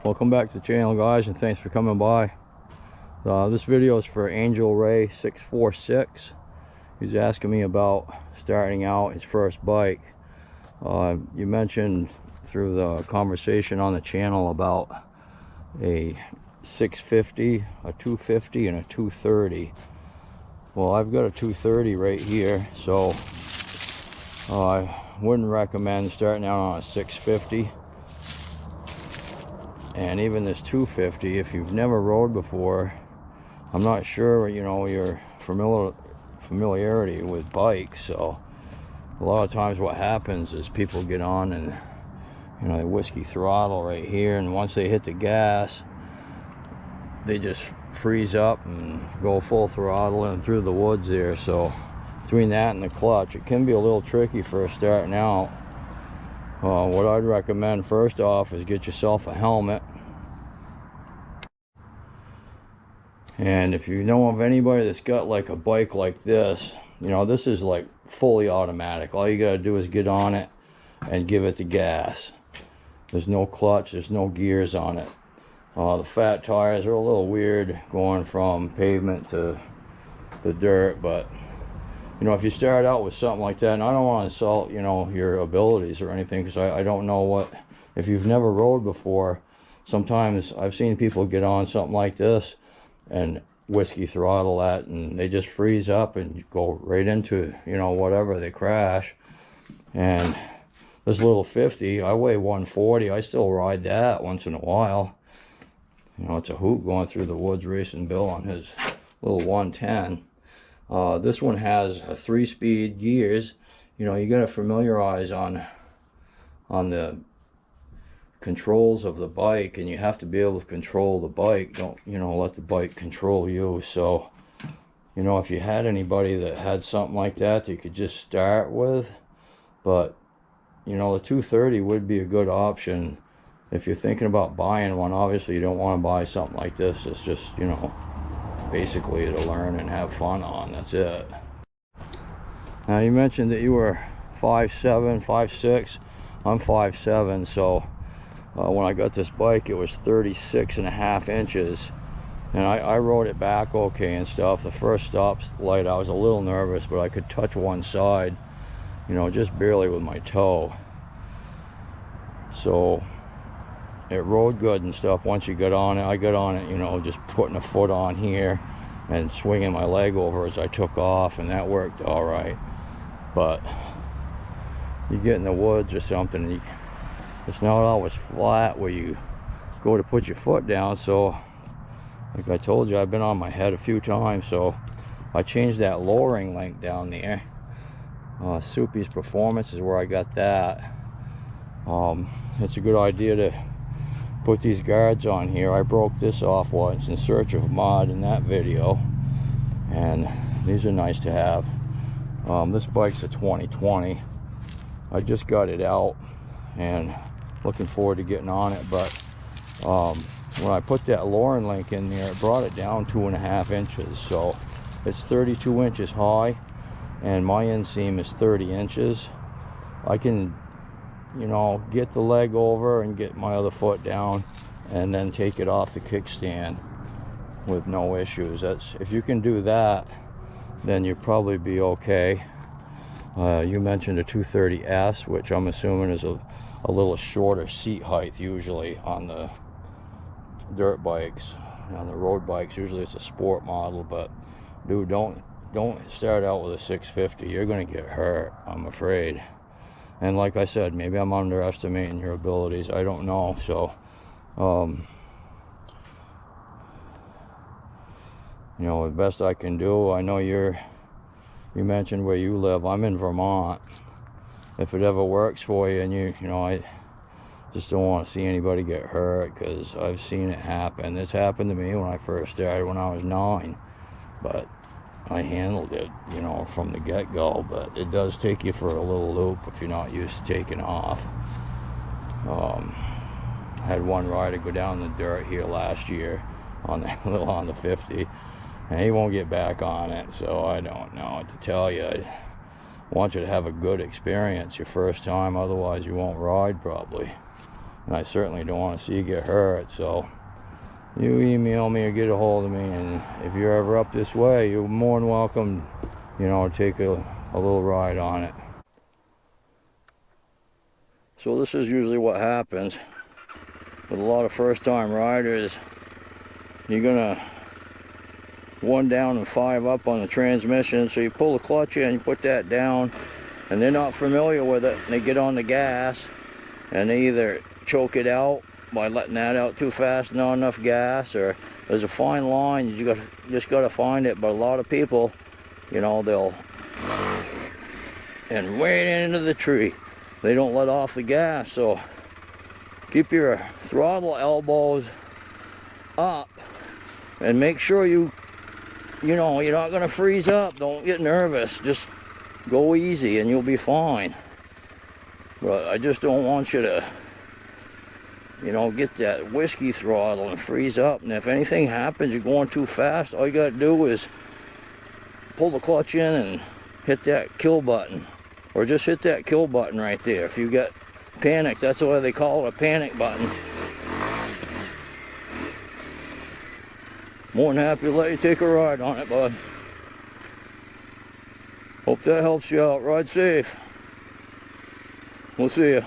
Welcome back to the channel, guys, and thanks for coming by. This video is for Angel Ray 646. He's asking me about starting out his first bike. You mentioned through the conversation on the channel about a 650, a 250, and a 230. Well, I've got a 230 right here, so I wouldn't recommend starting out on a 650. And even this 250, if you've never rode before, I'm not sure, you know, your familiarity with bikes. So a lot of times what happens is people get on and, you know, they whiskey throttle right here, and once they hit the gas, they just freeze up and go full throttle and through the woods there. So between that and the clutch, it can be a little tricky for starting out. What I'd recommend first off is get yourself a helmet. And if you know of anybody that's got like a bike like this, you know, this is like fully automatic. All you gotta do is get on it and give it the gas. There's no clutch, there's no gears on it. The fat tires are a little weird going from pavement to the dirt, but you know, if you start out with something like that, and I don't want to insult, you know, your abilities or anything, because I don't know what, if you've never rode before, sometimes I've seen people get on something like this and whiskey throttle that, and they just freeze up and go right into, you know, whatever, they crash. And this little 50, I weigh 140, I still ride that once in a while. You know, it's a hoot going through the woods racing Bill on his little 110. This one has a 3-speed gears. You know, you got to familiarize on the controls of the bike, and you have to be able to control the bike. Don't, you know, let the bike control you. So, you know, if you had anybody that had something like that you could just start with, but you know, the 230 would be a good option if you're thinking about buying one. Obviously you don't want to buy something like this. It's just, you know, basically to learn and have fun on. That's it. Now, you mentioned that you were 5'7", 5'6". I'm 5'7", so when I got this bike it was 36.5 inches, and I rode it back okay and stuff. The first stop light I was a little nervous, but I could touch one side, you know, just barely with my toe. So it rode good and stuff once you got on it. I got on it, you know, just putting a foot on here and swinging my leg over as I took off, and that worked all right. But you get in the woods or something, and it's not always flat where you go to put your foot down. So like I told you, I've been on my head a few times, so I changed that lowering link down there. Soupy's Performance is where I got that. It's a good idea to put these guards on here. I broke this off once in search of mod in that video, and these are nice to have. This bike's a 2020. I just got it out and looking forward to getting on it, but when I put that lowering link in there, it brought it down 2.5 inches. So it's 32 inches high, and my inseam is 30 inches. I can, you know, get the leg over and get my other foot down and then take it off the kickstand with no issues. That's, if you can do that, then you'll probably be okay. You mentioned a 230S, which I'm assuming is a little shorter seat height usually on the dirt bikes. On the road bikes usually it's a sport model, but dude, don't start out with a 650. You're gonna get hurt, I'm afraid. And like I said, maybe I'm underestimating your abilities, I don't know. So you know, the best I can do, I know you mentioned where you live. I'm in Vermont. If it ever works for you, and you know, I just don't want to see anybody get hurt, because I've seen it happen. This happened to me when I first started when I was 9, but I handled it, you know, from the get-go. But it does take you for a little loop if you're not used to taking off. I had one rider go down the dirt here last year on the 50, and he won't get back on it. So I don't know what to tell you. I want you to have a good experience your first time, otherwise you won't ride probably. And I certainly don't want to see you get hurt. So you email me or get a hold of me, and if you're ever up this way, you're more than welcome, you know, to take a little ride on it. So this is usually what happens with a lot of first-time riders. You're gonna 1 down and 5 up on the transmission, so you pull the clutch in, you put that down, and they're not familiar with it, and they get on the gas, and they either choke it out by letting that out too fast, not enough gas, or there's a fine line, you just gotta find it. But a lot of people, you know, they'll and right into the tree, they don't let off the gas. So keep your throttle elbows up and make sure you know, you're not gonna freeze up. Don't get nervous, just go easy and you'll be fine. But I just don't want you to, you know, get that whiskey throttle and freeze up. And if anything happens, you're going too fast, all you gotta do is pull the clutch in and hit that kill button, or just hit that kill button right there. If you get panic, that's why they call it a panic button. More than happy to let you take a ride on it, bud. Hope that helps you out. Ride safe. We'll see you.